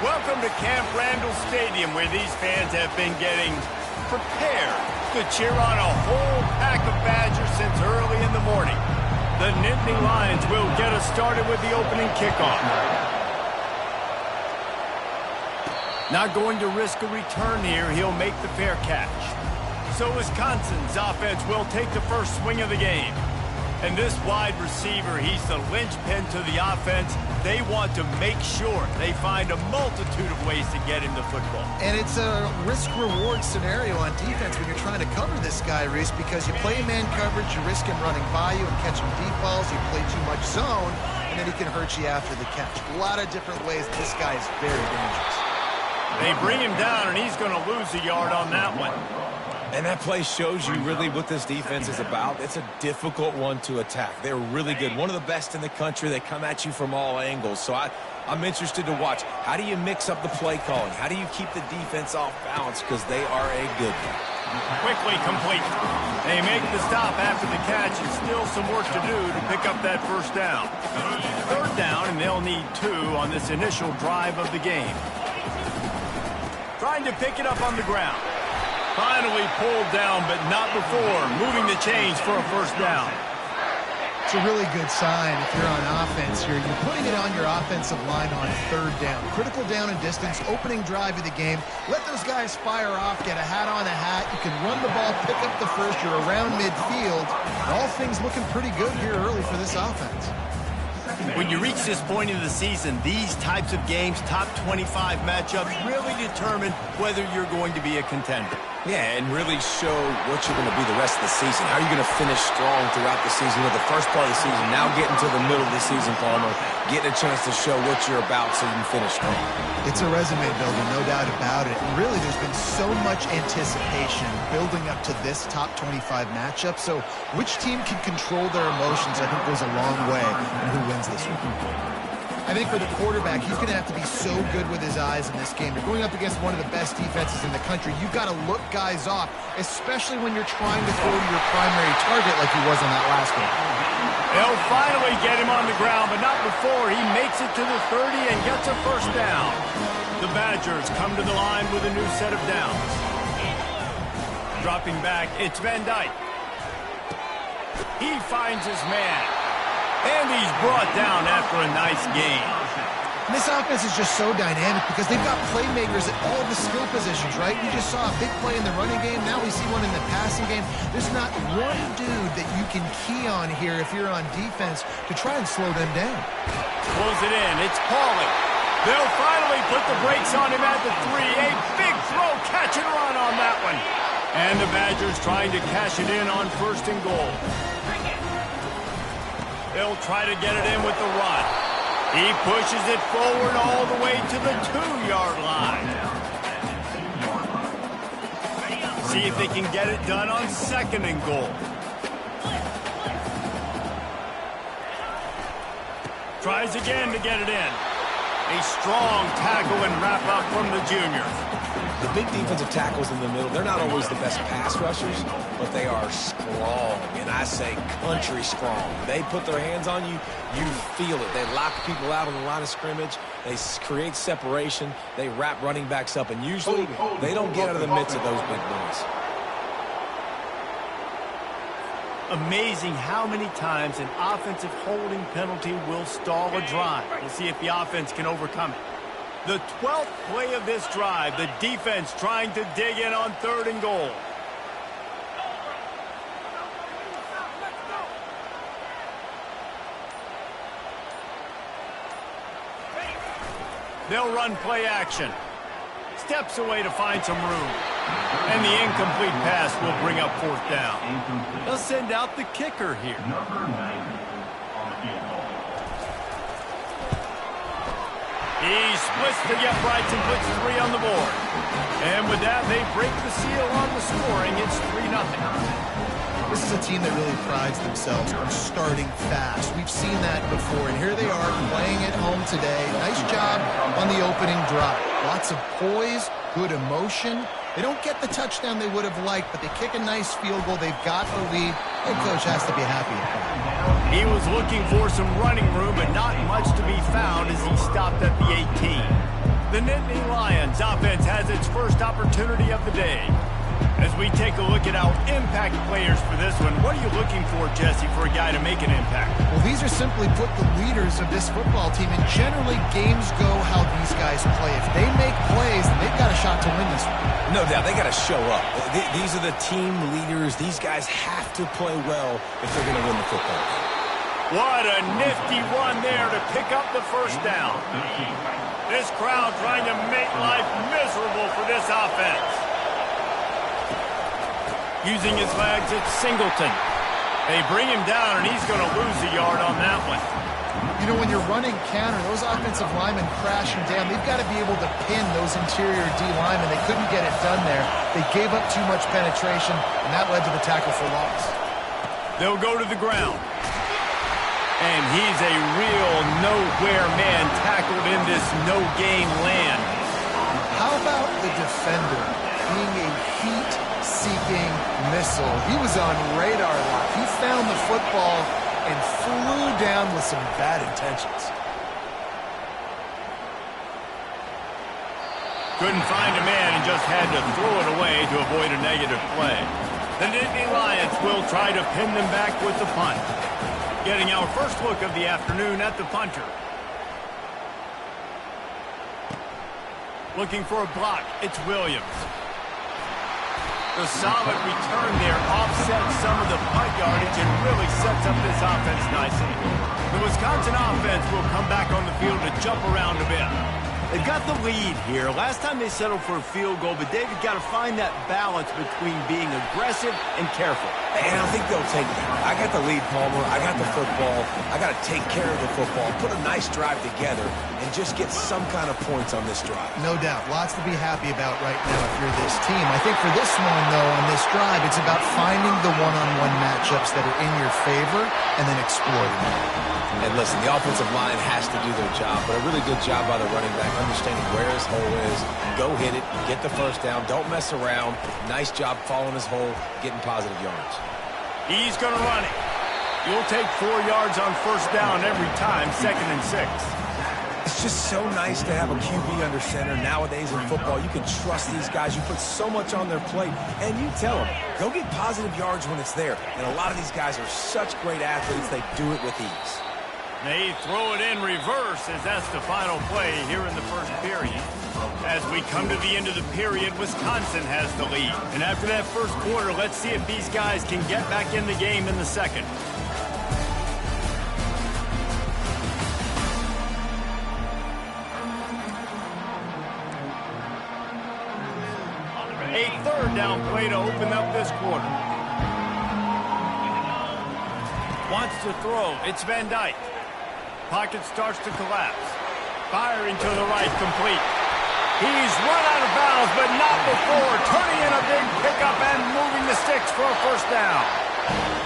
Welcome to Camp Randall Stadium, where these fans have been getting prepared to cheer on a whole pack of Badgers since early in the morning. The Nittany Lions will get us started with the opening kickoff. Not going to risk a return here. He'll make the fair catch. So Wisconsin's offense will take the first swing of the game. And this wide receiver, he's the linchpin to the offense. They want to make sure they find a multitude of ways to get him the football. And it's a risk-reward scenario on defense when you're trying to cover this guy, Reese, because you play man coverage, you risk him running by you and catching deep balls. You play too much zone, and then he can hurt you after the catch. A lot of different ways. This guy is very dangerous. They bring him down, and he's going to lose a yard on that one. And that play shows you really what this defense is about. It's a difficult one to attack. They're really good. One of the best in the country. They come at you from all angles. So I'm interested to watch. How do you mix up the play calling? How do you keep the defense off balance? Because they are a good one. Quickly complete. They make the stop after the catch, and still some work to do to pick up that first down. Third down, and they'll need 2 on this initial drive of the game. Trying to pick it up on the ground. Finally pulled down, but not before. Moving the chains for a first down. It's a really good sign if you're on offense here. You're putting it on your offensive line on third down. Critical down and distance, opening drive of the game. Let those guys fire off, get a hat on a hat. You can run the ball, pick up the first. You're around midfield. And all things looking pretty good here early for this offense. When you reach this point in the season, these types of games, top 25 matchups, really determine whether you're going to be a contender. Yeah, and really show what you're going to be the rest of the season. How are you going to finish strong throughout the season? With the first part of the season, now getting to the middle of the season, Palmer, getting a chance to show what you're about so you can finish strong. It's a resume builder, no doubt about it. And really, there's been so much anticipation building up to this top 25 matchup. So which team can control their emotions, I think, goes a long way in who wins this week. I think for the quarterback, he's going to have to be so good with his eyes in this game. You're going up against one of the best defenses in the country. You've got to look guys off, especially when you're trying to throw to your primary target like he was on that last one. They'll finally get him on the ground, but not before he makes it to the 30 and gets a first down. The Badgers come to the line with a new set of downs. Dropping back, it's Van Dyke. He finds his man. And he's brought down after a nice game. And this offense is just so dynamic because they've got playmakers at all the skill positions, right? We just saw a big play in the running game. Now we see one in the passing game. There's not one dude that you can key on here if you're on defense to try and slow them down. Pulls it in. It's Pauly. They'll finally put the brakes on him at the 3. A big throw, catch and run on that one. And the Badgers trying to cash it in on first and goal. They'll try to get it in with the run. He pushes it forward all the way to the 2-yard line. See if they can get it done on second and goal. Tries again to get it in. A strong tackle and wrap up from the junior. The big defensive tackles in the middle, they're not always the best pass rushers, but they are strong, and I say country strong. They put their hands on you, you feel it. They lock people out on the line of scrimmage. They create separation. They wrap running backs up, and usually they don't get out of the midst of those big boys. Amazing how many times an offensive holding penalty will stall a drive. We'll see if the offense can overcome it. The 12th play of this drive, the defense trying to dig in on third and goal. They'll run play action. Steps away to find some room. And the incomplete pass will bring up fourth down. They'll send out the kicker here. He splits the uprights and puts 3 on the board. And with that, they break the seal on the scoring. It's 3-0. This is a team that really prides themselves on starting fast. We've seen that before, and here they are playing at home today. Nice job on the opening drive. Lots of poise, good emotion. They don't get the touchdown they would have liked, but they kick a nice field goal. They've got the lead. Head coach has to be happy at that. He was looking for some running room, but not much to be found as he stopped at the 18. The Nittany Lions offense has its first opportunity of the day. As we take a look at our impact players for this one, what are you looking for, Jesse, for a guy to make an impact? Well, these are simply put the leaders of this football team, and generally games go how these guys play. If they make plays, then they've got a shot to win this one. No doubt, they got to show up. These are the team leaders. These guys have to play well if they're going to win the football game. What a nifty run there to pick up the first down. This crowd trying to make life miserable for this offense. Using his legs, it's Singleton. They bring him down, and he's going to lose a yard on that one. You know, when you're running counter, those offensive linemen crashing down, they've got to be able to pin those interior D linemen. They couldn't get it done there. They gave up too much penetration, and that led to the tackle for loss. They'll go to the ground. And he's a real nowhere man tackled in this no-gain land. How about the defender being a heat-seeking missile? He was on radar lock. He found the football and flew down with some bad intentions. Couldn't find a man and just had to throw it away to avoid a negative play. The Nittany Lions will try to pin them back with the punt. Getting our first look of the afternoon at the punter. Looking for a block, it's Williams. The solid return there offsets some of the punt yardage and really sets up this offense nicely. The Wisconsin offense will come back on the field to jump around a bit. They've got the lead here. Last time they settled for a field goal, but David got to find that balance between being aggressive and careful. And I think they'll take that. I got the lead, Palmer. I got the football. I got to take care of the football, put a nice drive together, and just get some kind of points on this drive. No doubt. Lots to be happy about right now if you're this team. I think for this one, though, on this drive, it's about finding the one-on-one matchups that are in your favor and then exploiting them. And listen, the offensive line has to do their job, but a really good job by the running back, understanding where his hole is. Go hit it, get the first down, don't mess around. Nice job following his hole, getting positive yards. He's going to run it. You'll take 4 yards on first down every time, 2nd and 6. It's just so nice to have a QB under center. Nowadays in football, you can trust these guys. You put so much on their plate, and you tell them, go get positive yards when it's there. And a lot of these guys are such great athletes, they do it with ease. They throw it in reverse as that's the final play here in the first period. As we come to the end of the period, Wisconsin has the lead. And after that first quarter, let's see if these guys can get back in the game in the second. A third down play to open up this quarter. Wants to throw. It's Van Dyke. Pocket starts to collapse. Firing to the right, complete. He's run out of bounds, but not before. Turning in a big pickup and moving the sticks for a first down.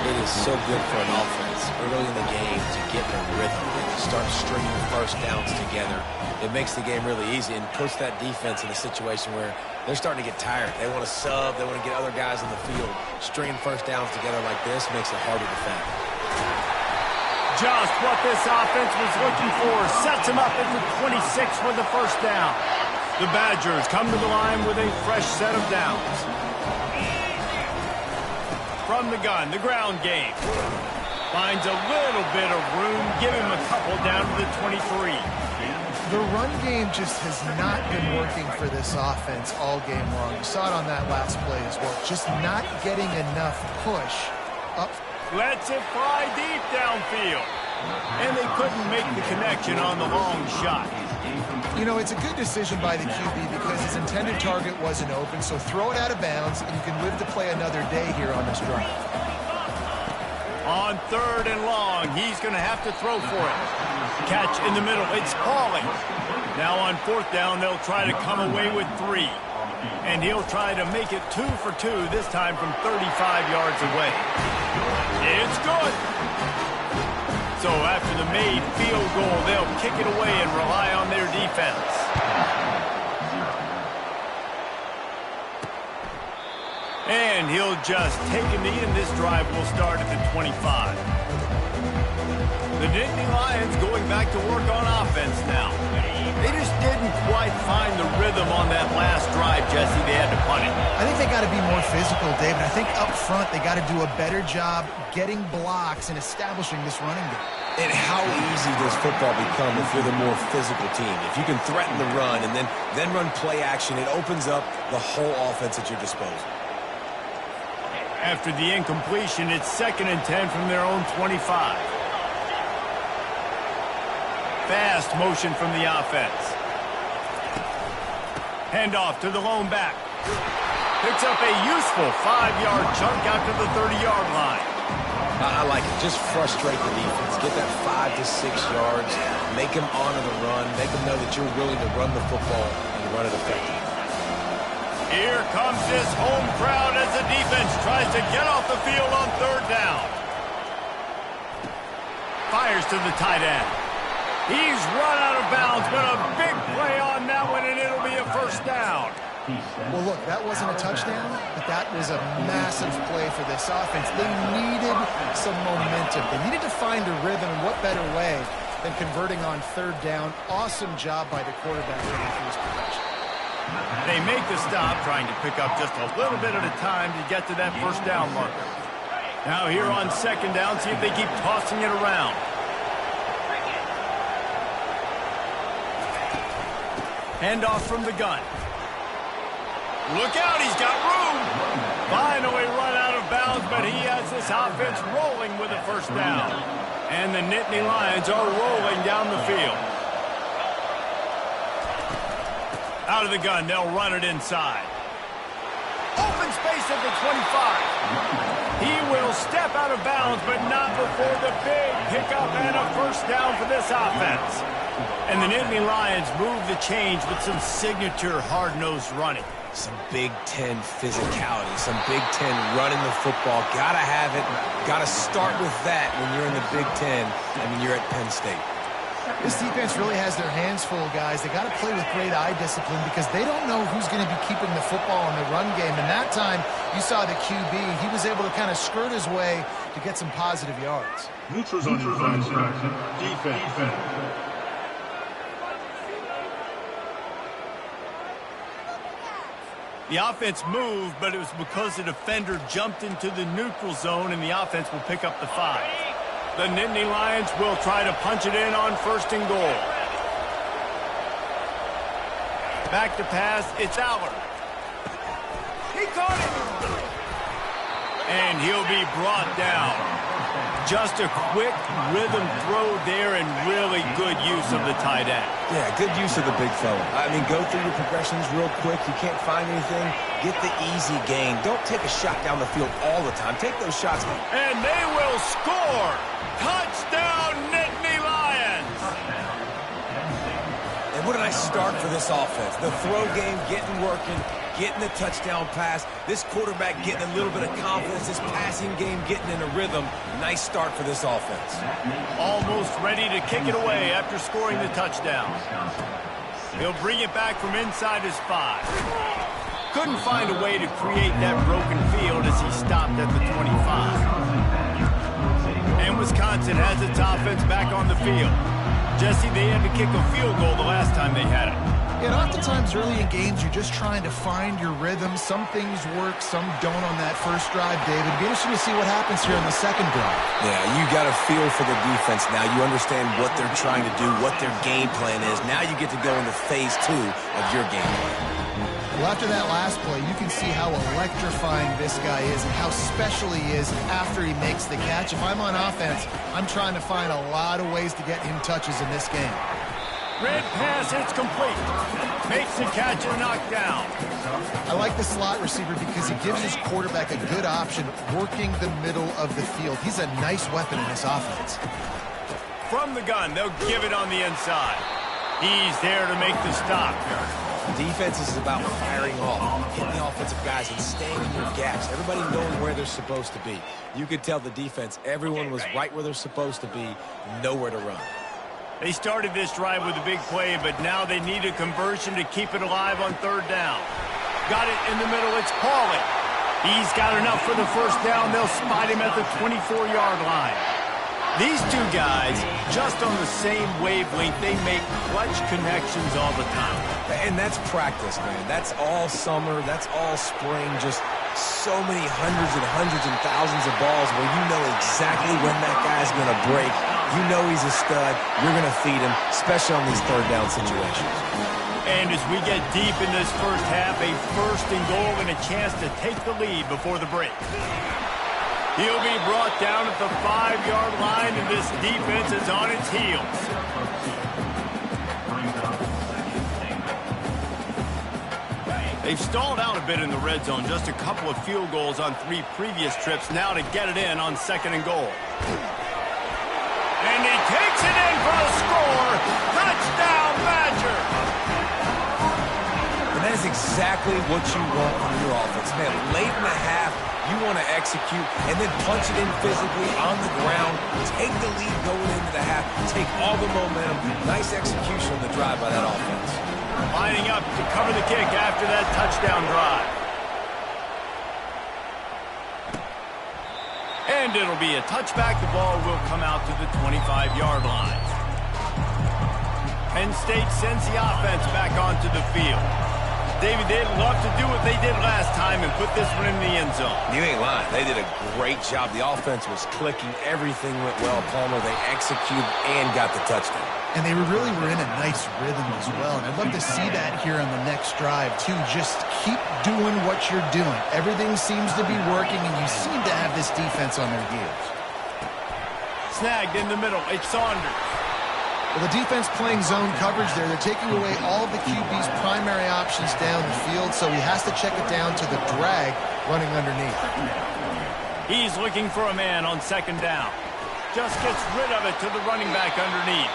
It is so good for an offense early in the game to get in a rhythm and to start stringing first downs together. It makes the game really easy and puts that defense in a situation where they're starting to get tired. They want to sub. They want to get other guys on the field. Stringing first downs together like this makes it hard to defend. Just what this offense was looking for. Sets him up at the 26 for the first down. The Badgers come to the line with a fresh set of downs. From the gun, the ground game. Finds a little bit of room. Give him a couple down to the 23. The run game just has not been working for this offense all game long. You saw it on that last play as well. Just not getting enough push up. Lets it fly deep downfield. And they couldn't make the connection on the long shot. You know, it's a good decision by the QB because his intended target wasn't open, so throw it out of bounds, and you can live to play another day here on this drive. On 3rd and long, he's going to have to throw for it. Catch in the middle, it's Pauling. Now on 4th down, they'll try to come away with 3. And he'll try to make it 2 for 2, this time from 35 yards away. It's good. So after the made field goal, they'll kick it away and rely on their defense. And he'll just take a knee, and this drive will start at the 25. The Nittany Lions going back to work on offense now. They just didn't quite find the rhythm on that last drive, Jesse. They had to punt it. I think they got to be more physical, David. I think up front they got to do a better job getting blocks and establishing this running game. And how easy does football become if you're the more physical team? If you can threaten the run and then run play action, it opens up the whole offense at your disposal. After the incompletion, it's 2nd and 10 from their own 25. Fast motion from the offense. Handoff to the lone back. Picks up a useful 5-yard chunk out to the 30-yard line. I like it. Just frustrate the defense. Get that 5 to 6 yards. Make them honor the run. Make them know that you're willing to run the football and run it effectively. Here comes this home crowd as the defense tries to get off the field on 3rd down. Fires to the tight end. He's run out of bounds, but a big play on that one, and it'll be a 1st down. Well, look, that wasn't a touchdown, but that was a massive play for this offense. They needed some momentum. They needed to find a rhythm, and what better way than converting on 3rd down. Awesome job by the quarterback running through his progression. They make the stop, trying to pick up just a little bit at a time to get to that 1st down marker. Now here on 2nd down, see if they keep tossing it around. Handoff from the gun. Look out, he's got room. Finally run out of bounds, but he has this offense rolling with a 1st down. And the Nittany Lions are rolling down the field. Out of the gun, they'll run it inside. Open space at the 25. He will step out of bounds, but not before the big pickup and a 1st down for this offense. And the Nittany Lions move the change with some signature hard-nosed running. Some Big Ten physicality, some Big Ten running the football. Gotta have it. Gotta start with that when you're in the Big Ten and when you're at Penn State. This defense really has their hands full, guys. They got to play with great eye discipline because they don't know who's going to be keeping the football in the run game. And that time, you saw the QB. He was able to kind of skirt his way to get some positive yards. Neutral zone infraction. Defense. The offense moved, but it was because the defender jumped into the neutral zone, and the offense will pick up the 5. The Nittany Lions will try to punch it in on 1st and goal. Back to pass, it's Aller. He caught it! And he'll be brought down. Just a quick rhythm throw there and really good use of the tight end. Yeah, good use of the big fella. I mean, go through your progressions real quick. You can't find anything. Get the easy gain. Don't take a shot down the field all the time. Take those shots. And they will score. Touchdown, Nittany Lions. And what a nice start for this offense. The throw game getting working, getting the touchdown pass. This quarterback getting a little bit of confidence. This passing game getting in a rhythm. Nice start for this offense. Almost ready to kick it away after scoring the touchdown. He'll bring it back from inside his 5. Couldn't find a way to create that broken field as he stopped at the 25. And Wisconsin has its offense back on the field. Jesse, they had to kick a field goal the last time they had it. And oftentimes early in games, you're just trying to find your rhythm. Some things work, some don't on that first drive, David. Be interesting to see what happens here on the second drive. Yeah, you got a feel for the defense now. You understand what they're trying to do, what their game plan is. Now you get to go into phase 2 of your game plan. Well, after that last play, you can see how electrifying this guy is and how special he is after he makes the catch. If I'm on offense, I'm trying to find a lot of ways to get him touches in this game. Red pass, it's complete. Makes the catch and knocked down. I like the slot receiver because he gives his quarterback a good option working the middle of the field. He's a nice weapon in this offense. From the gun, they'll give it on the inside. He's there to make the stop. Defense is about firing off, hitting the offensive guys and staying in your gaps. Everybody knowing where they're supposed to be. You could tell the defense, everyone was right where they're supposed to be, nowhere to run. They started this drive with a big play, but now they need a conversion to keep it alive on 3rd down. Got it in the middle, it's Pauly. He's got enough for the first down. They'll spot him at the 24-yard line. These two guys, just on the same wavelength, they make clutch connections all the time. And that's practice, man. That's all summer. That's all spring. Just so many hundreds and thousands of balls where you know exactly when that guy's going to break. You know he's a stud. You're going to feed him, especially on these third down situations. And as we get deep in this first half, a first and goal and a chance to take the lead before the break. He'll be brought down at the 5-yard line, and this defense is on its heels. They've stalled out a bit in the red zone. Just a couple of field goals on 3 previous trips. Now to get it in on 2nd and goal. And he takes it in for a score. Touchdown, Badger! And that is exactly what you want from your offense. Man, late in the half, you want to execute and then punch it in physically on the ground. Take the lead going into the half. Take all the momentum. Nice execution on the drive by that offense. Lining up to cover the kick after that touchdown drive. And it'll be a touchback. The ball will come out to the 25-yard line. Penn State sends the offense back onto the field. David, they'd love to do what they did last time and put this one in the end zone. You ain't lying. They did a great job. The offense was clicking. Everything went well, Palmer. They executed and got the touchdown. And they really were in a nice rhythm as well. And I'd love to see that here on the next drive, too. Just keep doing what you're doing. Everything seems to be working, and you seem to have this defense on their heels. Snagged in the middle. It's Saunders. Well, the defense playing zone coverage there. They're taking away all of the QB's primary options down the field, so he has to check it down to the drag running underneath. He's looking for a man on 2nd down. Just gets rid of it to the running back underneath.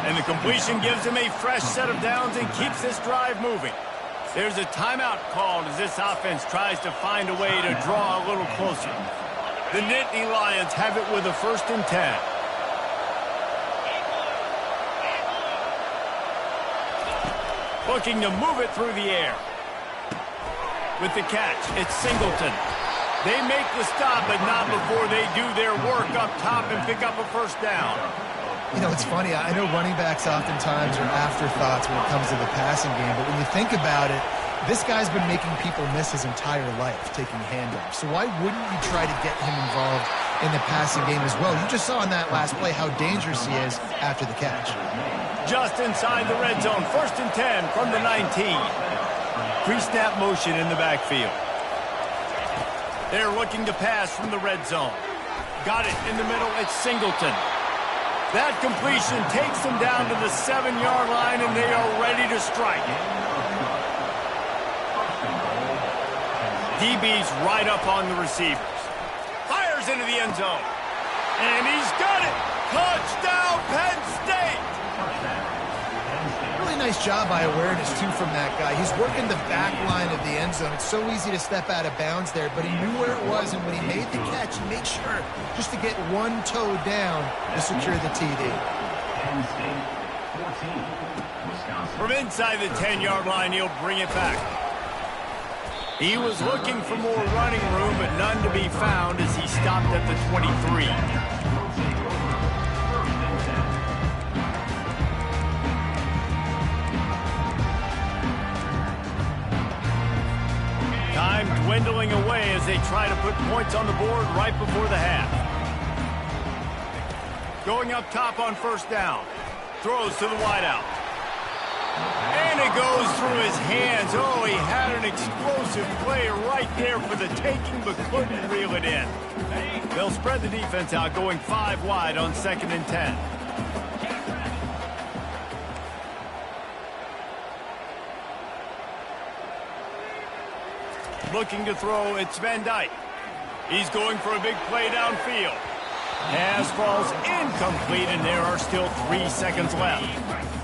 And the completion gives him a fresh set of downs and keeps this drive moving. There's a timeout called as this offense tries to find a way to draw a little closer. The Nittany Lions have it with a 1st and 10. Looking to move it through the air. With the catch, it's Singleton. They make the stop, but not before they do their work up top and pick up a 1st down. You know, it's funny. I know running backs oftentimes are afterthoughts when it comes to the passing game, but when you think about it, this guy's been making people miss his entire life taking handoffs. So why wouldn't you try to get him involved in the passing game as well? You just saw in that last play how dangerous he is after the catch. Just inside the red zone, 1st and 10 from the 19. Pre-snap motion in the backfield. They're looking to pass from the red zone. Got it in the middle, it's Singleton. That completion takes them down to the 7-yard line, and they are ready to strike. DB's right up on the receivers. Fires into the end zone. And he's got it. Touchdown, Penn State. Really nice job by awareness, too, from that guy. He's working the back line of the end zone. It's so easy to step out of bounds there, but he knew where it was, and when he made the catch, he made sure just to get one toe down to secure the TD. From inside the 10-yard line, he'll bring it back. He was looking for more running room, but none to be found as he stopped at the 23. Time dwindling away as they try to put points on the board right before the half. Going up top on 1st down. Throws to the wideout. And it goes through his hands. Oh, he had an explosive play right there for the taking, but couldn't reel it in. They'll spread the defense out, going 5 wide on 2nd and 10. Looking to throw, it's Van Dyke. He's going for a big play downfield. Pass falls incomplete, and there are still 3 seconds left.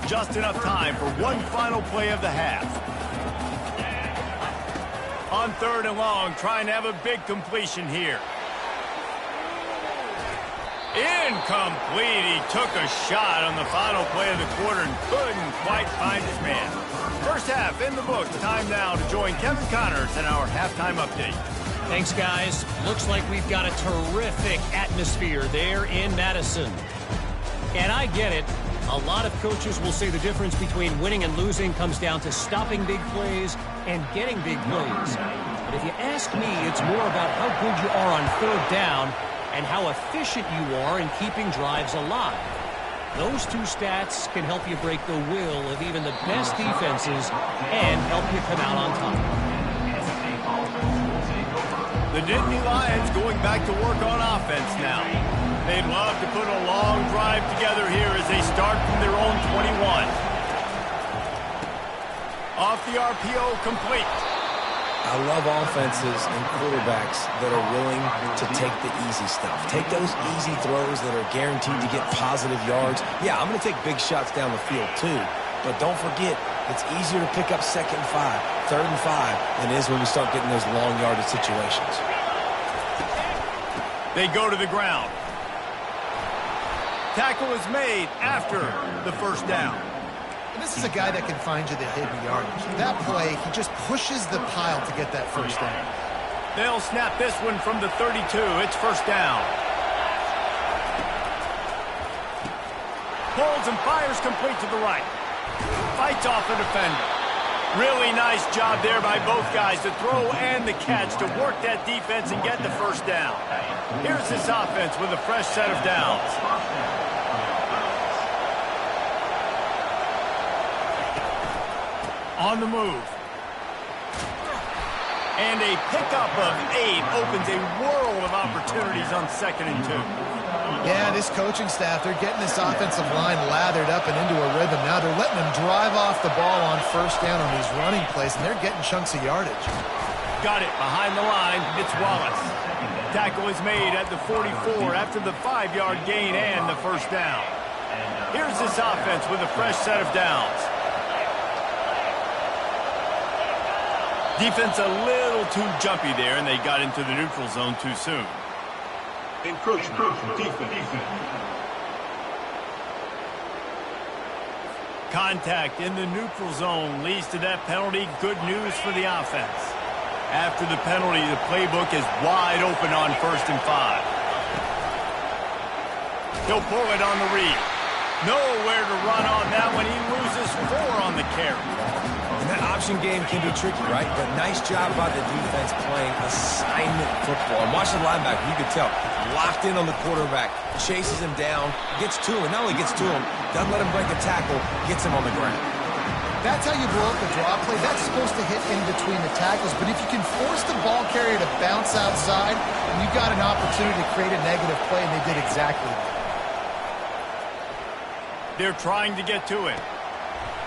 Just enough time for one final play of the half. On 3rd and long, trying to have a big completion here. Incomplete. He took a shot on the final play of the quarter and couldn't quite find his man. First half in the books. Time now to join Kevin Connors in our halftime update. Thanks, guys. Looks like we've got a terrific atmosphere there in Madison. And I get it. A lot of coaches will say the difference between winning and losing comes down to stopping big plays and getting big plays. But if you ask me, it's more about how good you are on third down and how efficient you are in keeping drives alive. Those two stats can help you break the will of even the best defenses and help you come out on top. The Nittany Lions going back to work on offense now. They'd love to put a long drive together here as they start from their own 21. Off the RPO, complete. I love offenses and quarterbacks that are willing to take the easy stuff. Take those easy throws that are guaranteed to get positive yards. Yeah, I'm going to take big shots down the field too. But don't forget, it's easier to pick up 2nd and 5, 3rd and 5 than it is when we start getting those long yardage situations. They go to the ground. Tackle is made after the first down. And this is a guy that can find you the hidden yardage. That play, he just pushes the pile to get that first down. They'll snap this one from the 32. It's first down. Pulls and fires complete to the right. Fights off the defender. Really nice job there by both guys, the throw and the catch, to work that defense and get the first down. Here's this offense with a fresh set of downs. On the move. And a pickup of 8 opens a world of opportunities on 2nd and 2. Yeah, this coaching staff, they're getting this offensive line lathered up and into a rhythm. Now they're letting them drive off the ball on first down on these running plays, and they're getting chunks of yardage. Got it behind the line. It's Wallace. Tackle is made at the 44 after the 5-yard gain and the first down. Here's this offense with a fresh set of downs. Defense a little too jumpy there, and they got into the neutral zone too soon. Encroachment, defense. Contact in the neutral zone leads to that penalty. Good news for the offense. After the penalty, the playbook is wide open on 1st and 5. He'll pull it on the read. Nowhere to run on that one. He loses 4 on the carry. And that option game can be tricky, right? But nice job by the defense playing assignment football. And watch the linebacker, you could tell, locked in on the quarterback, chases him down, gets to him, and not only gets to him, doesn't let him break a tackle, gets him on the ground. That's how you blow up the draw play. That's supposed to hit in between the tackles, but if you can force the ball carrier to bounce outside, you've got an opportunity to create a negative play, and they did exactly that. They're trying to get to it.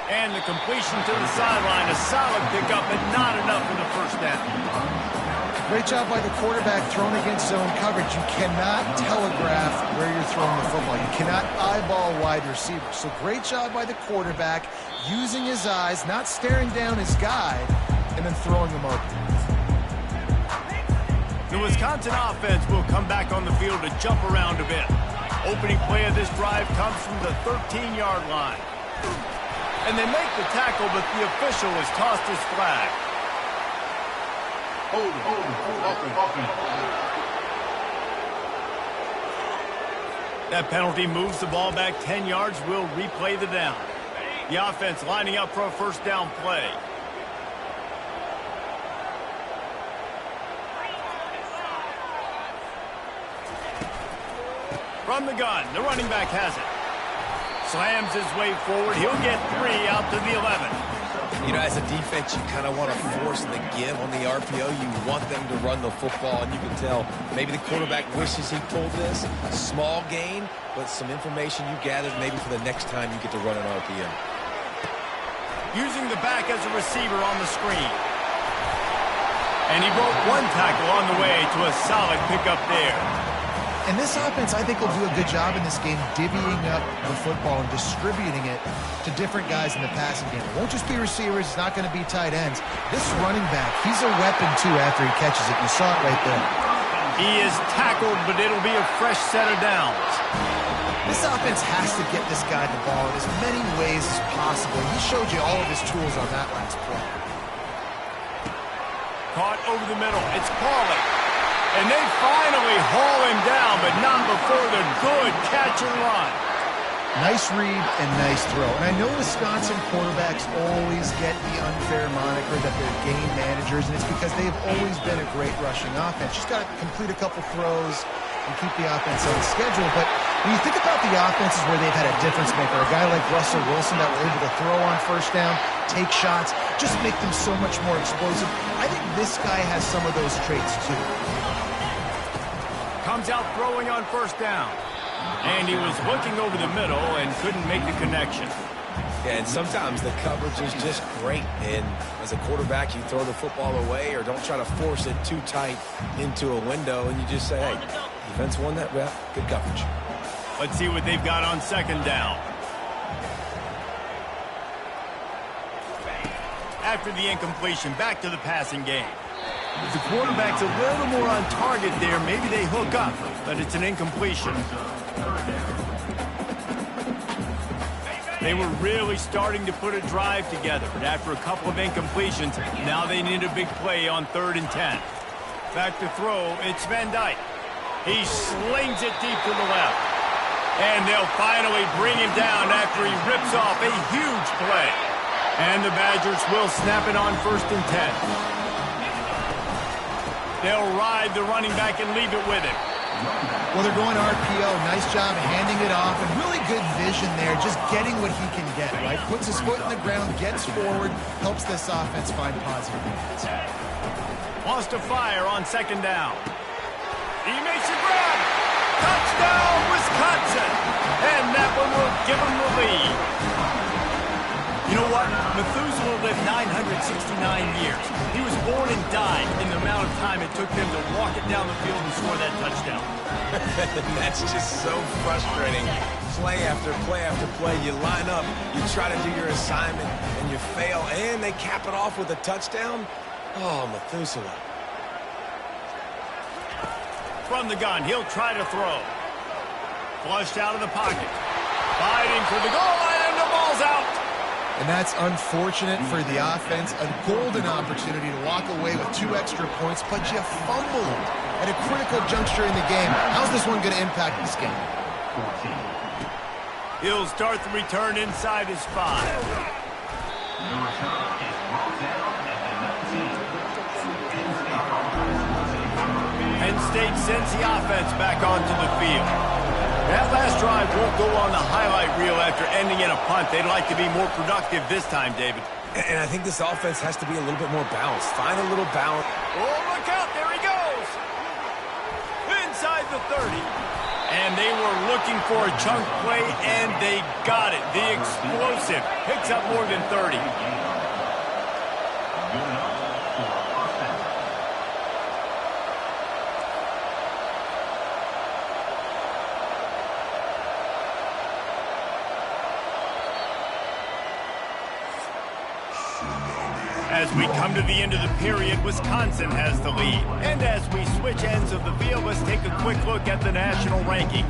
And the completion to the sideline, a solid pickup, but not enough for the first down. Great job by the quarterback thrown against zone coverage. You cannot telegraph where you're throwing the football. You cannot eyeball wide receivers. So great job by the quarterback using his eyes, not staring down his guy, and then throwing him open. The Wisconsin offense will come back on the field to jump around a bit. Opening play of this drive comes from the 13-yard line. And they make the tackle, but the official has tossed his flag. That penalty moves the ball back 10 yards. We'll replay the down. The offense lining up for a first down play. From the gun, the running back has it. Slams his way forward. He'll get 3 out to the 11. You know, as a defense, you kind of want to force the give on the RPO. You want them to run the football, and you can tell maybe the quarterback wishes he pulled this. Small gain, but some information you gathered maybe for the next time you get to run an RPO. Using the back as a receiver on the screen. And he broke 1 tackle on the way to a solid pickup there. And this offense, I think, will do a good job in this game divvying up the football and distributing it to different guys in the passing game. It won't just be receivers. It's not going to be tight ends. This running back, he's a weapon, too, after he catches it. You saw it right there. He is tackled, but it'll be a fresh set of downs. This offense has to get this guy the ball in as many ways as possible. He showed you all of his tools on that last play. caught over the middle. It's Pauly. And they finally haul him down, but not before the good catch and run. Nice read and nice throw. And I know Wisconsin quarterbacks always get the unfair moniker that they're game managers, and it's because they've always been a great rushing offense. Just got to complete a couple throws and keep the offense on schedule. But when you think about the offenses where they've had a difference maker, a guy like Russell Wilson that were able to throw on first down, take shots, just make them so much more explosive, I think this guy has some of those traits too. Comes out throwing on first down. And he was looking over the middle and couldn't make the connection. Yeah, and sometimes the coverage is just great. And as a quarterback, you throw the football away or don't try to force it too tight into a window, and you just say, hey, defense won that, well, good coverage. Let's see what they've got on second down. After the incompletion, back to the passing game. If the quarterback's a little more on target there, maybe they hook up, but it's an incompletion. They were really starting to put a drive together, but after a couple of incompletions, now they need a big play on 3rd and 10. Back to throw, it's Van Dyke. He slings it deep to the left. And they'll finally bring him down after he rips off a huge play. And the Badgers will snap it on 1st and 10. They'll ride the running back and leave it with him. Well, they're going RPO. Nice job handing it off, and really good vision there, just getting what he can get, right? Puts his foot in the ground, gets forward, helps this offense find positive moments. Wants to fire on 2nd down. He makes a grab. Touchdown, Wisconsin. And that one will give him the lead. You know what? Methuselah lived 969 years. He was born and died in the amount of time it took them to walk it down the field and score that touchdown. That's just so frustrating. Play after play after play. You line up, you try to do your assignment, and you fail, and they cap it off with a touchdown. Oh, Methuselah. From the gun, he'll try to throw. Flushed out of the pocket. Fighting for the goal line, and the ball's out. And that's unfortunate for the offense. A golden opportunity to walk away with 2 extra points, but you fumbled at a critical juncture in the game. How's this one going to impact this game? He'll start the return inside his 5. Penn State sends the offense back onto the field. That last drive won't go on the highlight reel after ending in a punt. They'd like to be more productive this time, David. And I think this offense has to be a little bit more balanced. Find a little balance. Oh, look out. There he goes. Inside the 30. And they were looking for a chunk play, and they got it. The explosive picks up more than 30. As we come to the end of the period, Wisconsin has the lead. And as we switch ends of the field, let's take a quick look at the national rankings.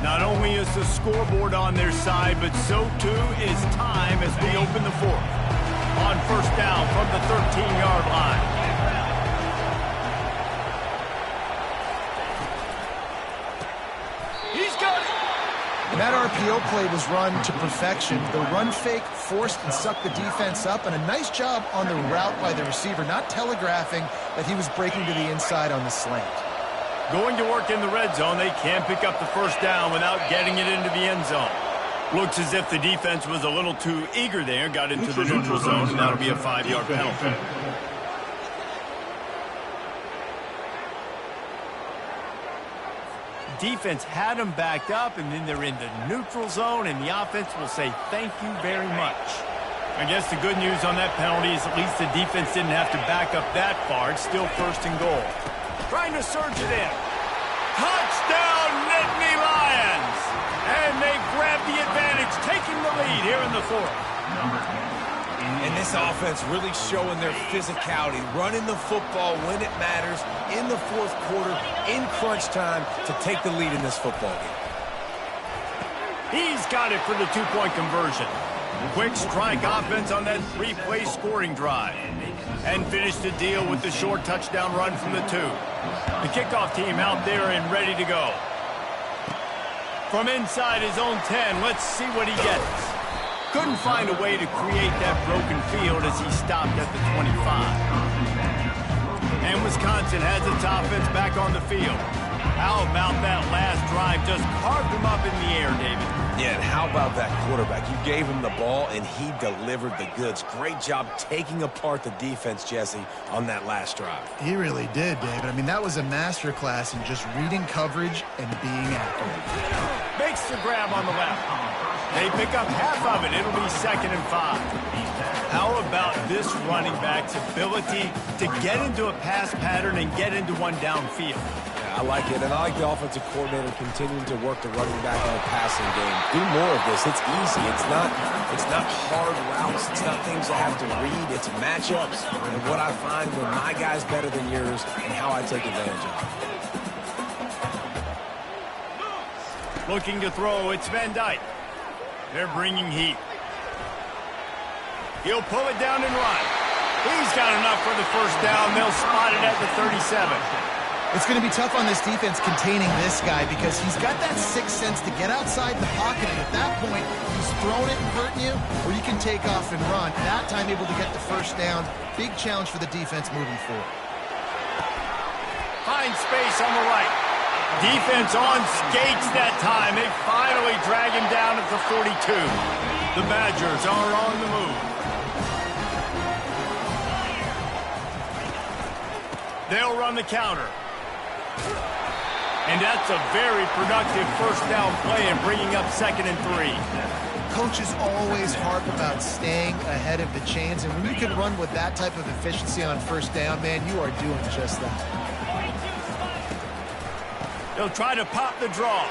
Not only is the scoreboard on their side, but so too is time as we open the 4th. On 1st down from the 13-yard line. And that RPO play was run to perfection. The run fake forced and sucked the defense up, and a nice job on the route by the receiver, not telegraphing that he was breaking to the inside on the slant. Going to work in the red zone, they can't pick up the 1st down without getting it into the end zone. Looks as if the defense was a little too eager there, got into the neutral zone, and that'll be a 5-yard penalty. Defense had them backed up, and then they're in the neutral zone, and the offense will say thank you very much. I guess the good news on that penalty is at least the defense didn't have to back up that far. It's still 1st and goal. Trying to surge it in. Touchdown, Nittany Lions! And they grab the advantage, taking the lead here in the 4th. And this offense really showing their physicality, running the football when it matters, in the fourth quarter, in crunch time, to take the lead in this football game. He's got it for the two-point conversion. Quick strike offense on that three-play scoring drive. And finished the deal with the short touchdown run from the 2. The kickoff team out there and ready to go. From inside his own 10, let's see what he gets. Couldn't find a way to create that broken field as he stopped at the 25. And Wisconsin has its offense back on the field. How about that last drive? Just carved him up in the air, David. Yeah, and how about that quarterback? You gave him the ball, and he delivered the goods. Great job taking apart the defense, Jesse, on that last drive. He really did, David. I mean, that was a masterclass in just reading coverage and being accurate. Makes the grab on the left. They pick up half of it. It'll be 2nd and 5. How about this running back's ability to get into a pass pattern and get into one downfield? I like it, and I like the offensive coordinator continuing to work the running back in the passing game. Do more of this. It's easy. It's not hard routes. It's not things I have to read. It's matchups and what I find when my guy's better than yours and how I take advantage of it. Looking to throw, it's Van Dyke. They're bringing heat. He'll pull it down and run. He's got enough for the first down. They'll spot it at the 37. It's going to be tough on this defense containing this guy because he's got that sixth sense to get outside the pocket, and at that point, he's throwing it and hurting you, or you can take off and run. That time able to get the first down. Big challenge for the defense moving forward. Find space on the right. Defense on skates that time. They finally drag him down at the 42. The Badgers are on the move. They'll run the counter. And that's a very productive first down play and bringing up 2nd and 3. Coaches always harp about staying ahead of the chains, and when you can run with that type of efficiency on first down, man, you are doing just that. They'll try to pop the draw.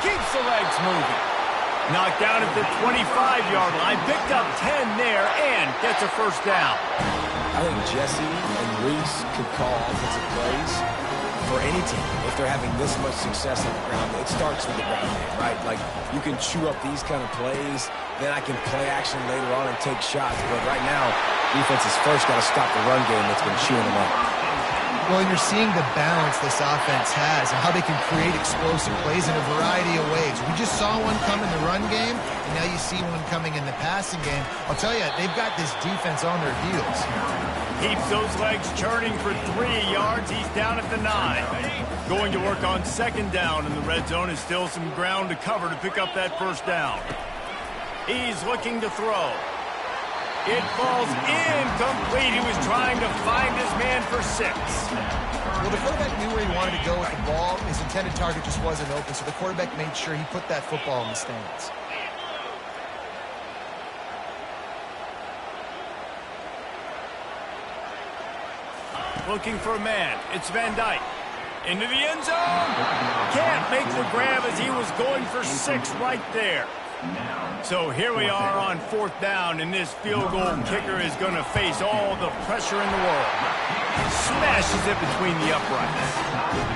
Keeps the legs moving. Knocked down at the 25-yard line. Picked up 10 there and gets a first down. I think Jesse and Reese could call offensive plays for any team if they're having this much success on the ground. It starts with the ground game, right? Like, you can chew up these kind of plays, then I can play action later on and take shots. But right now, defense has first got to stop the run game that's been chewing them up. Well, and you're seeing the balance this offense has and how they can create explosive plays in a variety of ways. We just saw one come in the run game, and now you see one coming in the passing game. I'll tell you, they've got this defense on their heels. Keeps those legs churning for 3 yards. He's down at the 9. Going to work on 2nd down in the red zone. Is still some ground to cover to pick up that first down. He's looking to throw. It falls incomplete. He was trying to find his man for 6. Well, the quarterback knew where he wanted to go with the ball. His intended target just wasn't open, so the quarterback made sure he put that football in the stands. Looking for a man. It's Van Dyke. Into the end zone. Can't make the grab as he was going for 6 right there. So here we are on 4th down, and this field goal kicker is going to face all the pressure in the world. Smashes it between the uprights.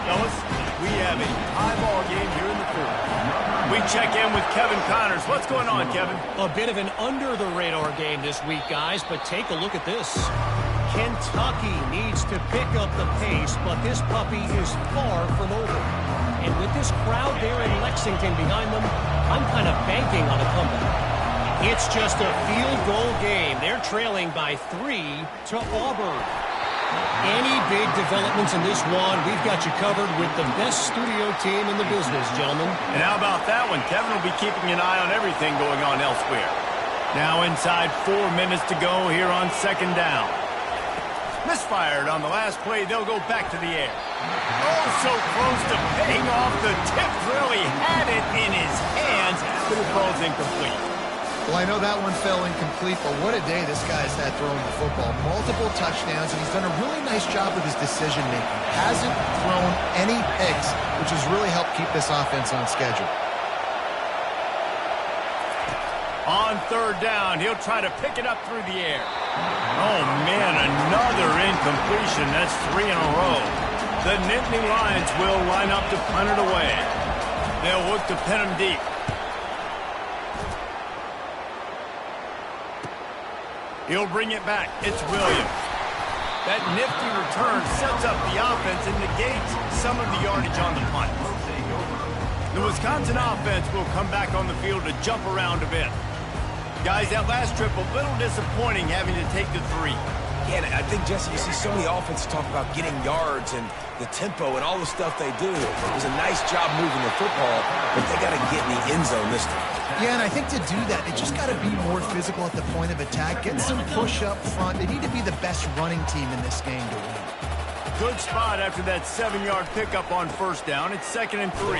Fellas, we have a high ball game here in the 4th. We check in with Kevin Connors. What's going on, Kevin? A bit of an under-the-radar game this week, guys, but take a look at this. Kentucky needs to pick up the pace, but this puppy is far from over. And with this crowd there in Lexington behind them, I'm kind of banking on a comeback. It's just a field goal game. They're trailing by 3 to Auburn. Any big developments in this one, we've got you covered with the best studio team in the business, gentlemen. And how about that one? Kevin will be keeping an eye on everything going on elsewhere. Now inside 4 minutes to go here on 2nd down. Misfired on the last play. They'll go back to the air. Oh, so close to paying off. The tip really had it in his hands, but it falls incomplete. Well, I know that one fell incomplete, but what a day this guy's had throwing the football. Multiple touchdowns, and he's done a really nice job with his decision-making. Hasn't thrown any picks, which has really helped keep this offense on schedule. On third down, he'll try to pick it up through the air. Oh, man, another incompletion. That's 3 in a row. The Nittany Lions will line up to punt it away. They'll look to pin him deep. He'll bring it back. It's Williams. That nifty return sets up the offense and negates some of the yardage on the punt. The Wisconsin offense will come back on the field to jump around a bit. Guys, that last trip a little disappointing having to take the 3. Yeah, and I think, Jesse, you see so many offenses talk about getting yards and the tempo and all the stuff they do. It was a nice job moving the football, but they got to get in the end zone this time. Yeah, and I think to do that, they just got to be more physical at the point of attack, get some push up front. They need to be the best running team in this game to win. Good spot after that 7-yard pickup on first down. It's 2nd and 3.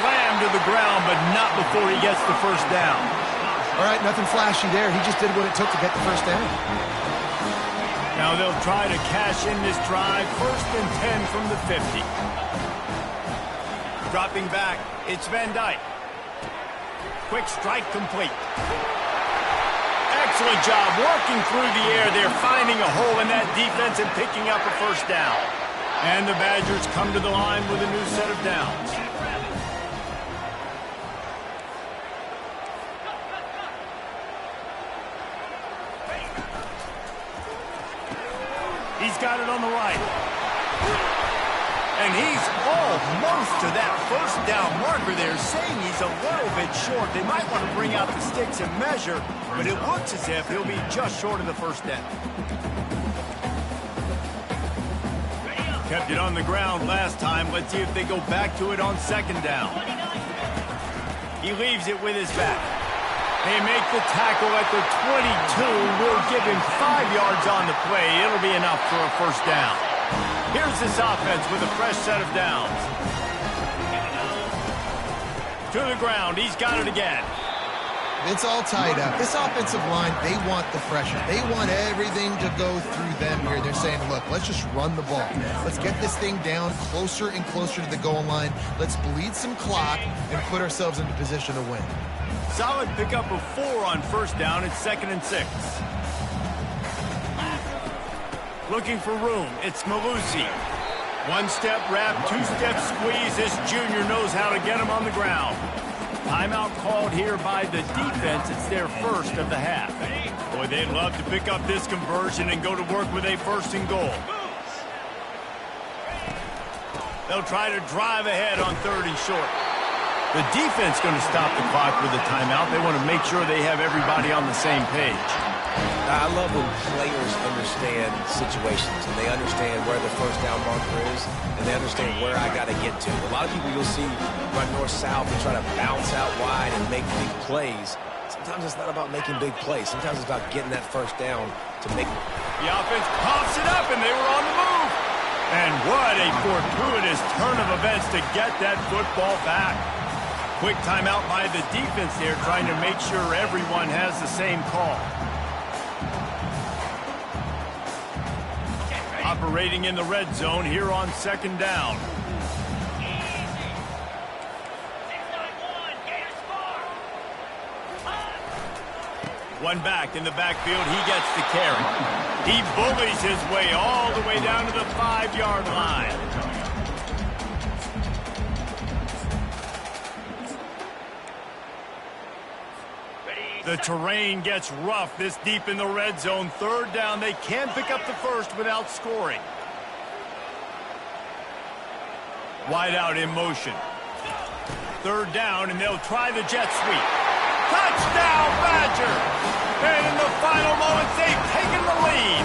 Slammed to the ground, but not before he gets the first down. All right, nothing flashy there. He just did what it took to get the first down. Now they'll try to cash in this drive. 1st and 10 from the 50. Dropping back, it's Van Dyke. Quick strike complete. Excellent job working through the air. They're finding a hole in that defense and picking up a first down. And the Badgers come to the line with a new set of downs. He's got it on the right. And he's almost to that first down marker there, saying he's a little bit short. They might want to bring out the sticks and measure, but it looks as if he'll be just short of the first down. Kept it on the ground last time. Let's see if they go back to it on 2nd down. He leaves it with his back. They make the tackle at the 22. We'll give him 5 yards on the play. It'll be enough for a first down. Here's this offense with a fresh set of downs. To the ground. He's got it again. It's all tied up. This offensive line, they want the pressure. They want everything to go through them here. They're saying, look, let's just run the ball. Let's get this thing down closer and closer to the goal line. Let's bleed some clock and put ourselves into position to win. Solid pickup of 4 on first down. It's 2nd and 6. Looking for room. It's Malusi. 1-step wrap, 2-step squeeze. This junior knows how to get him on the ground. Timeout called here by the defense. It's their first of the half. Boy, they'd love to pick up this conversion and go to work with a 1st and goal. They'll try to drive ahead on 3rd and short. The defense going to stop the clock with a timeout. They want to make sure they have everybody on the same page. I love when players understand situations and they understand where the first down marker is and they understand where I got to get to. A lot of people you'll see run north-south and try to bounce out wide and make big plays. Sometimes it's not about making big plays. Sometimes it's about getting that first down to make. The offense pumps it up and they were on the move. And what a fortuitous turn of events to get that football back. Quick timeout by the defense there, trying to make sure everyone has the same call. Operating in the red zone here on 2nd down. One back in the backfield. He gets the carry. He bullies his way all the way down to the 5-yard line. The terrain gets rough this deep in the red zone. 3rd down. They can pick up the first without scoring. Wide out in motion. 3rd down, and they'll try the jet sweep. Touchdown, Badger! And in the final moments, they've taken the lead.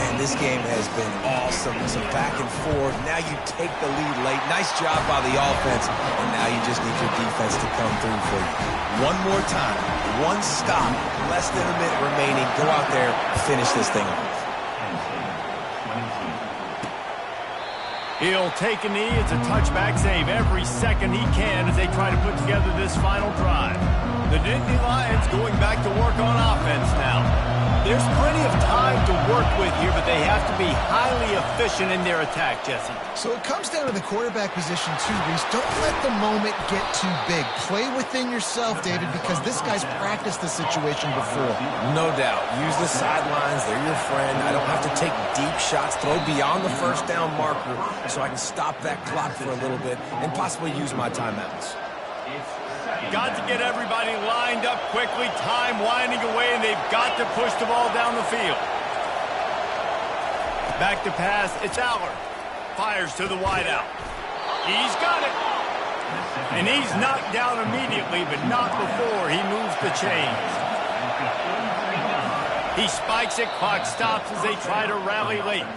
Man, this game has been awesome. Some back and forth. Now you take the lead late. Nice job by the offense. And now you just need your defense to come through for you. One more time. One stop. Less than a minute remaining. Go out there, finish this thing off. He'll take a knee. It's a touchback save every second he can as they try to put together this final drive. The Nittany Lions going back to work on offense now. There's plenty of time to work with here, but they have to be highly efficient in their attack, Jesse. So it comes down to the quarterback position too, Reese. Don't let the moment get too big. Play within yourself, David, because this guy's practiced the situation before. No doubt. Use the sidelines. They're your friend. I don't have to take deep shots, throw beyond the first down marker so I can stop that clock for a little bit and possibly use my timeouts. Got to get everybody lined up quickly. Time winding away, and they've got to push the ball down the field. Back to pass. It's Allard. Fires to the wideout. He's got it. And he's knocked down immediately, but not before he moves the chains. He spikes it. Clock stops as they try to rally late.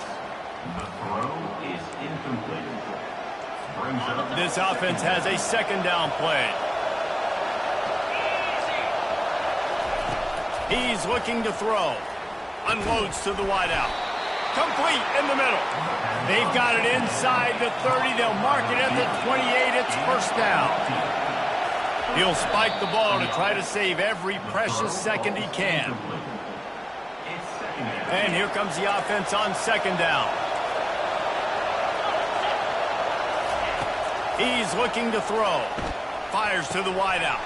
This offense has a second down play. He's looking to throw. Unloads to the wideout. Complete in the middle. They've got it inside the 30. They'll mark it at the 28. It's first down. He'll spike the ball to try to save every precious second he can. And here comes the offense on second down. He's looking to throw. Fires to the wideout.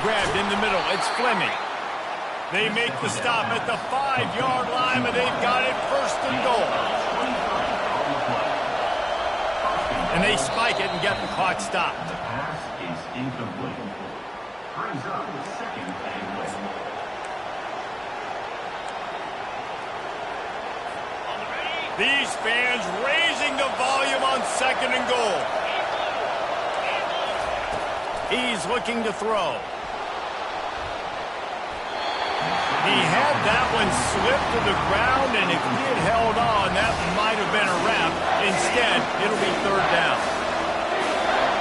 Grabbed in the middle. It's Fleming. They make the stop at the 5-yard line, but they've got it first and goal. And they spike it and get the clock stopped. The pass is incomplete. Brings up the second and goal. These fans raising the volume on second and goal. He's looking to throw. He had that one slip to the ground, and if he had held on, that might have been a wrap. Instead, it'll be third down.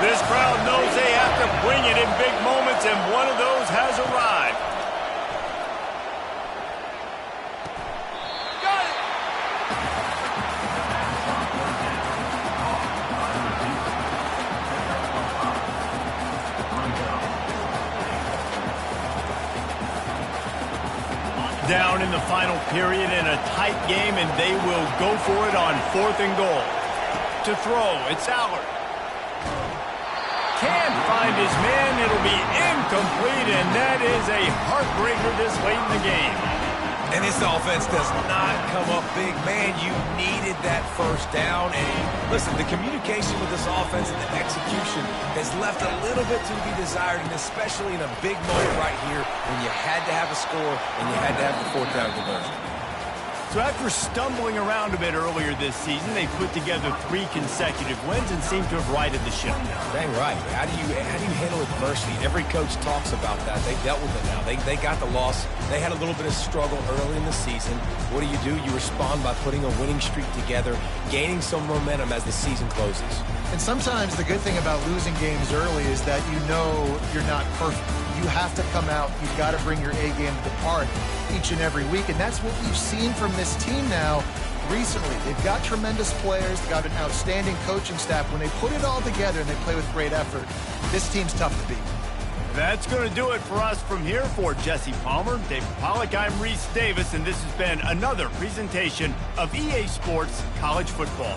This crowd knows they have to bring it in big moments, and one of those has arrived. Got it! Down in the final period in a tight game, and they will go for it on fourth and goal. To throw, it's Allard. Can't find his man. It'll be incomplete, and that is a heartbreaker this late in the game. And this offense does not come up big. Man, you needed that first down. And listen, the communication with this offense and the execution has left a little bit to be desired, and especially in a big moment right here when you had to have a score and you had to have the fourth down conversion. So after stumbling around a bit earlier this season, they put together 3 consecutive wins and seem to have righted the ship. Dang right. How do you handle adversity? Every coach talks about that. They dealt with it now. They got the loss. They had a little bit of struggle early in the season. What do? You respond by putting a winning streak together, gaining some momentum as the season closes. And sometimes the good thing about losing games early is that you know you're not perfect. You have to come out. You've got to bring your A game to the park each and every week. And that's what we've seen from this team now recently. They've got tremendous players. They've got an outstanding coaching staff. When they put it all together and they play with great effort, this team's tough to beat. That's going to do it for us from here. For Jesse Palmer, David Pollack, I'm Reese Davis, and this has been another presentation of EA Sports College Football.